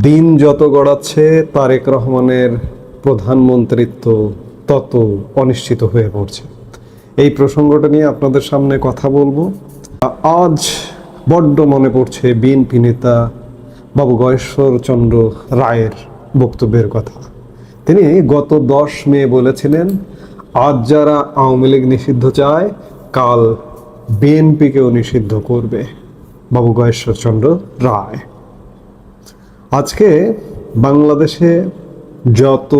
দিন যত গড়াচ্ছে তারেক রহমানের প্রধানমন্ত্রিত্ব তত অনিশ্চিত হয়ে পড়ছে। এই প্রসঙ্গটা নিয়ে আপনাদের সামনে কথা বলবো। আজ বড্ড মনে পড়ছে বিএনপি নেতা বাবু গয়েশ্বরচন্দ্র রায়ের বক্তব্যের কথা। তিনি গত 10 মে বলেছিলেন, আজ যারা আওয়ামী লীগ নিষিদ্ধ চায় কাল বিএনপিকেও নিষিদ্ধ করবে। বাবু গয়েশ্বরচন্দ্র রায়। আজকে বাংলাদেশে যত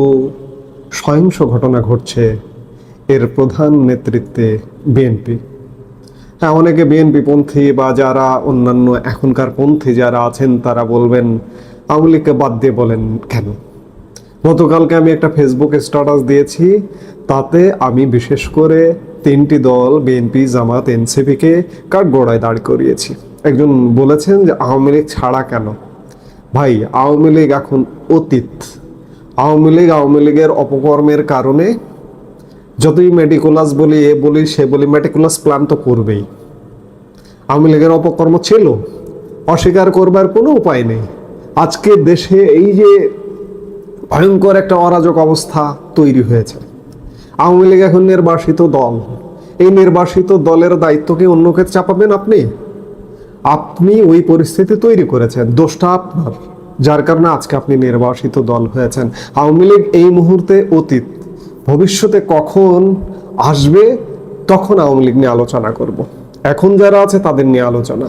সহিংস ঘটনা ঘটছে এর প্রধান নেতৃত্বে বিএনপি। হ্যাঁ, অনেকে বিএনপি পন্থী বা যারা অন্যান্য এখনকার পন্থী যারা আছেন তারা বলবেন আওয়ামী লীগকে বাদ দিয়ে বলেন কেন। গতকালকে আমি একটা ফেসবুক স্ট্যাটাস দিয়েছি, তাতে আমি বিশেষ করে 3টি দল বিএনপি, জামাত, এনসিপিকে কাঠগড়ায় দাঁড় করিয়েছি। একজন বলেছেন যে আওয়ামী লীগ ছাড়া কেন। ভাই, আওয়ামী লীগ এখন অতীত। আওয়ামী লীগের অপকর্মের কারণে যতই মেটিকুলাস বলি, এ বলি সে বলি, মেটিকুলাস প্ল্যান তো করবেই। আওয়ামী লীগের অপকর্ম ছিল, অস্বীকার করবার কোনো উপায় নেই। আজকে দেশে এই যে ভয়ঙ্কর একটা অরাজক অবস্থা তৈরি হয়েছে, আওয়ামী লীগ এখন নির্বাসিত দল। এই নির্বাসিত দলের দায়িত্বকে অন্যকে চাপাবেন আপনি ওই পরিস্থিতি তৈরি করেছেন, দোষটা আপনার, যার কারণে আজকে আপনি নির্বাসিত দল হয়েছেন। আওয়ামী লীগ এই মুহূর্তে অতীত, ভবিষ্যতে কখন আসবে তখন আওয়ামী লীগ নিয়ে আলোচনা করব। এখন যারা আছে তাদের নিয়ে আলোচনা।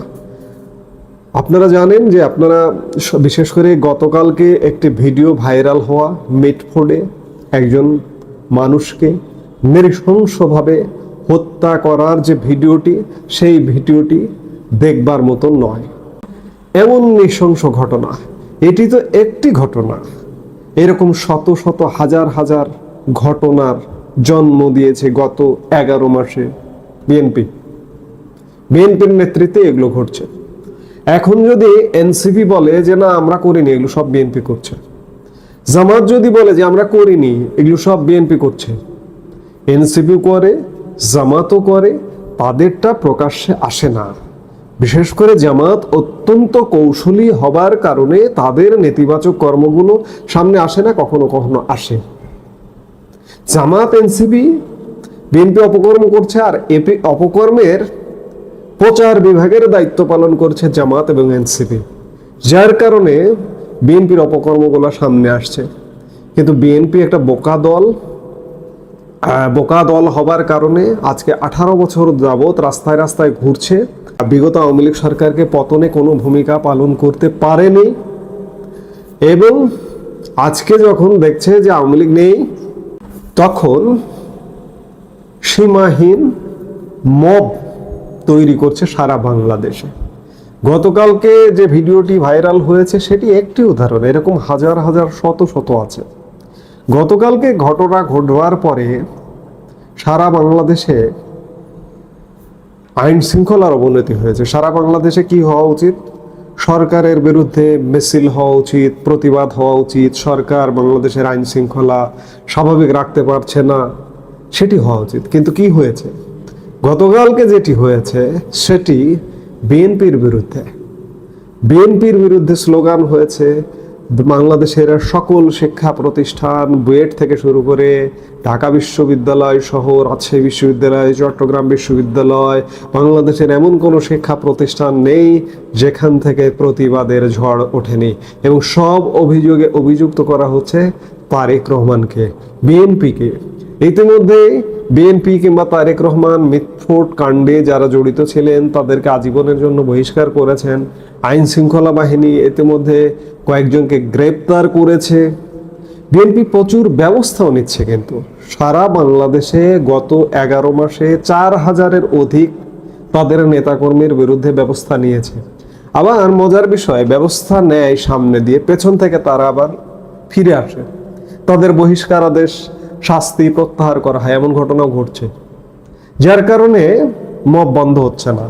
আপনারা জানেন যে আপনারা বিশেষ করে গতকালকে একটি ভিডিও ভাইরাল হওয়া, মিটফোর্ডে একজন মানুষকে নৃশংসভাবে হত্যা করার যে ভিডিওটি, সেই ভিডিওটি দেখবার মতো নয়। এমন নৃশংস ঘটনা, এটি তো একটি ঘটনা, এরকম শত শত হাজার হাজার ঘটনার জন্ম দিয়েছে গত 11 মাসে বিএনপির নেতৃত্বে এগুলো ঘটছে। এখন যদি এনসিপি বলে যে না আমরা করিনি, এগুলো সব বিএনপি করছে, জামাত যদি বলে যে আমরা করিনি, এগুলো সব বিএনপি করছে, এনসিপিও করে, জামাতও করে, তাদেরটা প্রকাশ্যে আসে না। বিশেষ করে জামাত অত্যন্ত কৌশলী হবার কারণে তাদের নেতিবাচক কর্মগুলো সামনে আসে না, কখনো কখনো আসে। জামাত, এনসিপি, বিএনপি অপকর্ম করছে, আর এপি অপকর্মের প্রচার বিভাগের দায়িত্ব পালন করছে জামাত এবং এনসিপি, যার কারণে বিএনপির অপকর্মগুলো সামনে আসছে। কিন্তু বিএনপি একটা বোকা দল হবার কারণে আজকে 18 বছর যাবৎ রাস্তায় রাস্তায় ঘুরছে। বিগত আওয়ামী লীগ সরকারকে পতনে কোনো ভূমিকা পালন করতে পারেনি, এবং আজকে যখন দেখছে যে আওয়ামী লীগ নেই, তখন সীমাহীন মব তৈরি করছে সারা বাংলাদেশে। গতকালকে যে ভিডিওটি ভাইরাল হয়েছে সেটি একটি উদাহরণ, এরকম হাজার হাজার শত শত আছে। গতকালকে ঘটনা ঘটবার পরে সারা বাংলাদেশে আইন শৃঙ্খলার অবনতি হয়েছে। সারা বাংলাদেশে কি হওয়া উচিত? সরকারের বিরুদ্ধে মিছিল হওয়া উচিত, প্রতিবাদ হওয়া উচিত। সরকার বাংলাদেশের আইন শৃঙ্খলা স্বাভাবিক রাখতে পারছে না, সেটি হওয়া উচিত। কিন্তু কি হয়েছে? গতকালকে যেটি হয়েছে সেটি বিএনপির বিরুদ্ধে স্লোগান হয়েছে। বাংলাদেশের সকল শিক্ষা প্রতিষ্ঠান, বুয়েট থেকে শুরু করে ঢাকা বিশ্ববিদ্যালয় সহ রাজশাহী বিশ্ববিদ্যালয়, চট্টগ্রাম বিশ্ববিদ্যালয়, বাংলাদেশের এমন কোনো শিক্ষা প্রতিষ্ঠান নেই যেখান থেকে প্রতিবাদের ঝড় ওঠেনি। এবং সব অভিযোগে অভিযুক্ত করা হচ্ছে তারেক রহমানকে, বিএনপিকে। ইতিমধ্যে বিএনপি কিংবা তারেক রহমান মিটফোর্ড কাণ্ডে যারা জড়িত ছিলেন তাদেরকে আজীবনের জন্য বহিষ্কার করেছেন। আইন শৃঙ্খলা বাহিনী ইতিমধ্যে কয়েকজনকে গ্রেপ্তার করেছে। বিএনপি প্রচুর ব্যবস্থাও নিচ্ছে, কিন্তু সারা বাংলাদেশে গত 11 মাসে 4000-এর অধিক তাদের নেতাকর্মীর বিরুদ্ধে ব্যবস্থা নিয়েছে। আবার মজার বিষয়, ব্যবস্থা নেয় সামনে দিয়ে, পেছন থেকে তারা আবার ফিরে আসে, তাদের বহিষ্কারাদেশ, শাস্তি প্রত্যাহার করা হয়। এমন ঘটনাও ঘটছে, যার কারণে মব বন্ধ হচ্ছে না।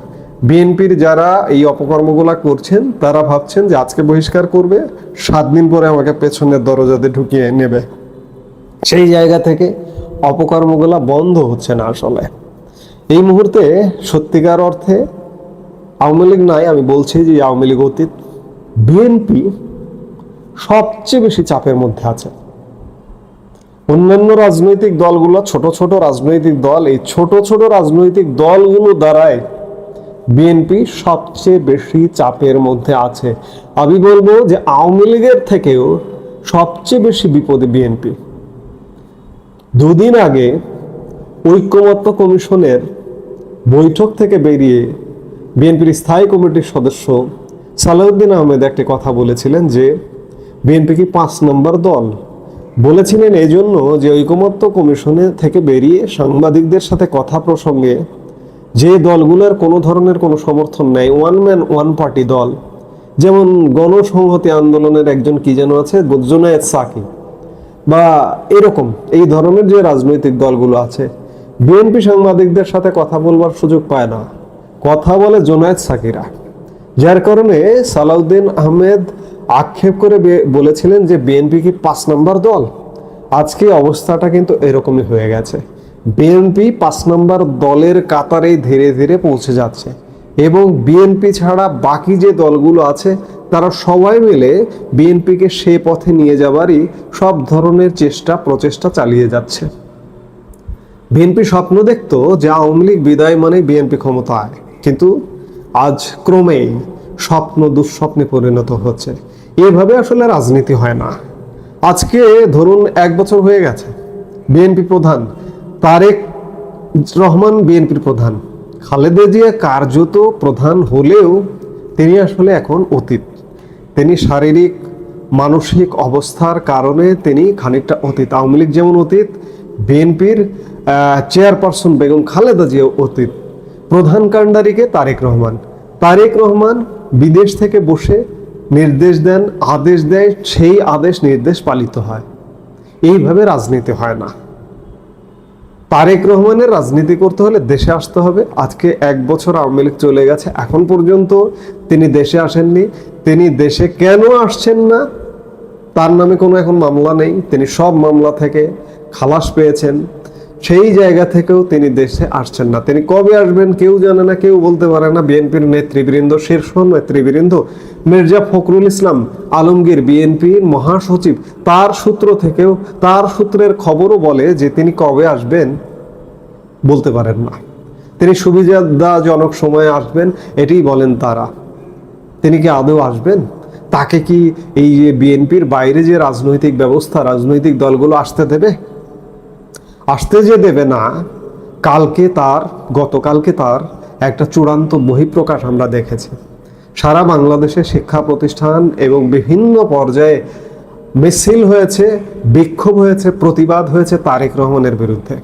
বিএনপির যারা এই অপকর্মগুলা করছেন তারা ভাবছেন যে আজকে বহিষ্কার করবে, 7 দিন পরে আমাকে পেছনের দরজাতে ঢুকিয়ে নেবে। সেই জায়গা থেকে অপকর্মগুলা বন্ধ হচ্ছে না। আসলে এই মুহূর্তে সত্যিকার অর্থে আওয়ামী লীগ নাই, আমি বলছি যে আওয়ামী লীগ অতীত। বিএনপি সবচেয়ে বেশি চাপের মধ্যে আছে। অন্যান্য রাজনৈতিক দলগুলো ছোট ছোট রাজনৈতিক দল, এই ছোট ছোট রাজনৈতিক দলগুলো দ্বারাই বিএনপি সবচেয়ে বেশি চাপের মধ্যে আছে। আমি বলবো যে আওয়ামী লীগের থেকেও সবচেয়ে বেশি বিপদে বিএনপি। দুদিন আগে ঐকমত্য কমিশনের বৈঠক থেকে বেরিয়ে বিএনপির স্থায়ী কমিটির সদস্য সালাউদ্দিন আহমেদ একটি কথা বলেছিলেন যে বিএনপি কি 5 নম্বর দল। বলেছিলেন এই জন্য যে ঐকমত্য কমিশনে থেকে বেরিয়ে সাংবাদিকদের সাথে কথা প্রসঙ্গে যে দলগুলোর কোনো ধরনের কোনো সমর্থন নেই, ওয়ান ম্যান ওয়ান পার্টি দল, যেমন গণসংহতি আন্দোলনের একজন কি যেন আছে, জুনায়েদ সাকি, বা এরকম এই ধরনের যে রাজনৈতিক দলগুলো আছে, বিএনপি সাংবাদিকদের সাথে কথা বলবার সুযোগ পায় না, কথা বলে জুনায়েদ সাকিরা। যার কারণে সালাউদ্দিন আহমেদ আক্ষেপ করে বলেছিলেন যে বিএনপি কি 5 নম্বর দল। আজকে অবস্থাটা কিন্তু এরকমই হয়ে গেছে। বিএনপি 5 নম্বর দলের কাতারে ধীরে ধীরে পৌঁছে যাচ্ছে এবং বিএনপি ছাড়া বাকি যে দলগুলো আছে তারা সবাই মিলে বিএনপিকে সে পথে নিয়ে যাবারই সব ধরনের প্রচেষ্টা চালিয়ে যাচ্ছে। বিএনপি স্বপ্ন দেখতো যে আওয়ামী লীগ বিদায় মানে বিএনপি ক্ষমতায়, কিন্তু আজ ক্রমেই স্বপ্ন দুঃস্বপ্নে পরিণত হচ্ছে। এভাবে আসলে রাজনীতি হয় না। আজকে ধরুন 1 বছর হয়ে গেছে, বিএনপি প্রধান তারেক রহমান বিএনপির প্রধান, খালেদা জিয়া কার্যত প্রধান হলেও তিনি আসলে এখন অতীত। তিনি শারীরিক মানসিক অবস্থার কারণে তিনি খানিকটা অতীত। আওয়ামী লীগ যেমন অতীত, বিএনপির চেয়ারপারসন বেগম খালেদা জিয়া অতীত। প্রধান কাণ্ডারিকে তারেক রহমান বিদেশ থেকে বসে নির্দেশ দেন, আদেশ দেয়, সেই আদেশ নির্দেশ পালিত হয়। এইভাবে রাজনীতি হয় না। তারেক রহমানের রাজনীতি করতে হলে দেশে আসতে হবে। আজকে 1 বছর আওয়ামী লীগ চলে গেছে, এখন পর্যন্ত তিনি দেশে আসেননি। তিনি দেশে কেন আসছেন না, তার নামে কোনো এখন মামলা নেই, তিনি সব মামলা থেকে খালাস পেয়েছেন। সেই জায়গা থেকেও তিনি দেশে আসছেন না। তিনি কবে আসবেন কেউ জানে না, কেউ বলতে পারে না। বিএনপির নেতৃবৃন্দ, শীর্ষ নেতৃবৃন্দ মির্জা ফখরুল ইসলাম আলমগীর বিএনপির মহাসচিব, তার সূত্রের খবরও বলে যে তিনি কবে আসবেন বলতে পারেন না। তিনি সুবিধাজনক সময়ে আসবেন এটি বলেন তারা। তিনি কি আদৌ আসবেন? তাকে কি এই যে বিএনপির বাইরে যে রাজনৈতিক ব্যবস্থা, রাজনৈতিক দলগুলো আসতে দেবে? আসতে যে দেবে না, গতকালকে তার একটা চূড়ান্ত বহিঃপ্রকাশ আমরা দেখেছি। সারা বাংলাদেশে শিক্ষা প্রতিষ্ঠান এবং বিভিন্ন পর্যায়ে মিছিল হয়েছে, বিক্ষোভ হয়েছে, প্রতিবাদ হয়েছে তারেক রহমানের বিরুদ্ধে।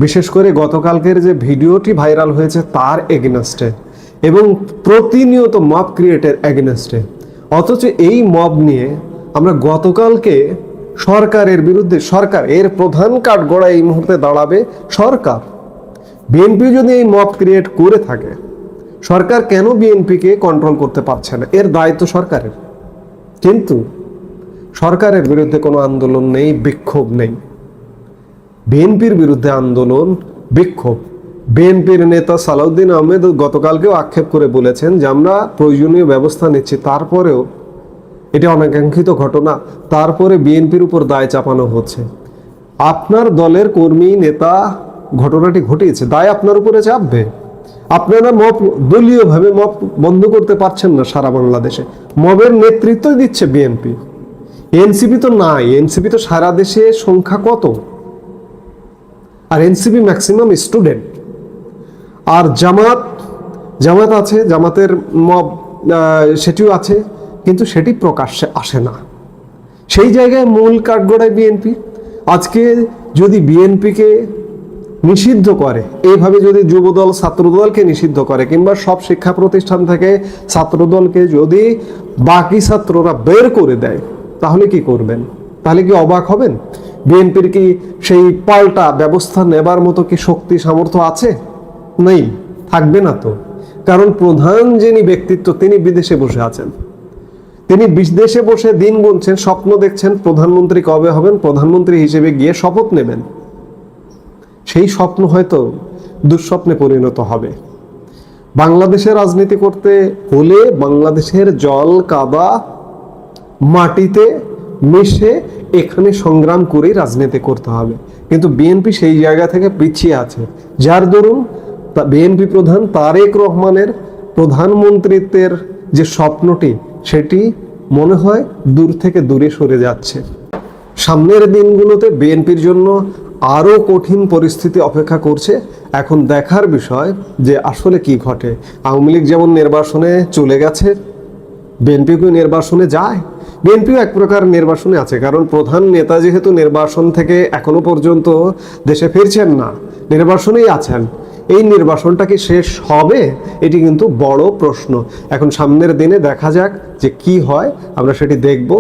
বিশেষ করে গতকালকের যে ভিডিওটি ভাইরাল হয়েছে তার এগেনস্টে এবং প্রতিনিয়ত মব ক্রিয়েটের এগেনস্টে। অথচ এই মব নিয়ে আমরা গতকালকে সরকারের বিরুদ্ধে, সরকার এর প্রধান কাঠগড়া এই মুহূর্তে দাঁড়াবে সরকার। বিএনপি যদি এই মব ক্রিয়েট করে থাকে, সরকার কেন বিএনপিকে কন্ট্রোল করতে পারছে না? এর দায়িত্ব সরকারের। কিন্তু সরকারের বিরুদ্ধে কোনো আন্দোলন নেই, বিক্ষোভ নেই। বিএনপির বিরুদ্ধে আন্দোলন, বিক্ষোভ। বিএনপির নেতা সালাউদ্দিন আহমেদ গতকালকেও আক্ষেপ করে বলেছেন যে আমরা প্রয়োজনীয় ব্যবস্থা নিচ্ছি, তারপরেও এটি অনাকাঙ্ক্ষিত ঘটনা, তারপরে বিএনপির উপর দায় চাপানো হচ্ছে। আপনার দলের কর্মী নেতা ঘটনাটি ঘটিয়েছে, দায় আপনার উপরে চাপবে। আপনারা মব দলীয়ভাবে মব বন্ধ করতে পারছেন না সারা বাংলাদেশে। মবের নেতৃত্ব দিচ্ছে বিএনপি, এনসিপি তো নাই। এনসিপি তো সারা দেশে সংখ্যা কত, আর এনসিপি ম্যাক্সিমাম স্টুডেন্ট। আর জামাত আছে, জামাতের মব সেটিও আছে, কিন্তু সেটি প্রকাশ্যে আসে না। সেই জায়গায় মূল কাঠগড়ায় বিএনপি। আজকে যদি বিএনপিকে নিষিদ্ধ করে, এইভাবে যদি যুবদল ছাত্রদলকে নিষিদ্ধ করে, কিংবা সব শিক্ষা প্রতিষ্ঠান থেকে ছাত্রদলকে যদি বাকি ছাত্ররা বের করে দেয়, তাহলে কি করবেন? তাহলে কি অবাক হবেন? বিএনপির কি সেই পাল্টা ব্যবস্থা নেবার মতো কি শক্তি সামর্থ্য আছে? নেই, থাকবে না তো। কারণ প্রধান যিনি ব্যক্তিত্ব তিনি বিদেশে বসে আছেন। তিনি বিদেশে বসে দিন গুনছেন, স্বপ্ন দেখছেন প্রধানমন্ত্রী কবে হবেন, প্রধানমন্ত্রী হিসেবে গিয়ে শপথ নেবেন। সেই স্বপ্ন হয়তো দুঃস্বপ্নে পরিণত হবে। বাংলাদেশের রাজনীতি করতে হলে বাংলাদেশের জল কাদা মাটিতে মিশে এখানে সংগ্রাম করেই রাজনীতি করতে হবে। কিন্তু বিএনপি সেই জায়গা থেকে পিছিয়ে আছে, যার দরুন বিএনপি প্রধান তারেক রহমানের প্রধানমন্ত্রিত্বের যে স্বপ্নটি সেটি মনে হয় দূর থেকে দূরে সরে যাচ্ছে। সামনের দিনগুলোতে বিএনপির জন্য আরও কঠিন পরিস্থিতি অপেক্ষা করছে। এখন দেখার বিষয় যে আসলে কি ঘটে। আওয়ামী লীগ যেমন নির্বাসনে চলে গেছে, বিএনপিও নির্বাসনে যায়। বিএনপিও এক প্রকার নির্বাসনে আছে, কারণ প্রধান নেতা যেহেতু নির্বাসন থেকে এখনো পর্যন্ত দেশে ফিরছেন না, নির্বাসনেই আছেন। এই নির্বাসনটা কি শেষ হবে? এটি কিন্তু বড় প্রশ্ন। এখন সামনের দিনে দেখা যাক যে কি হয়, আমরা সেটি দেখব।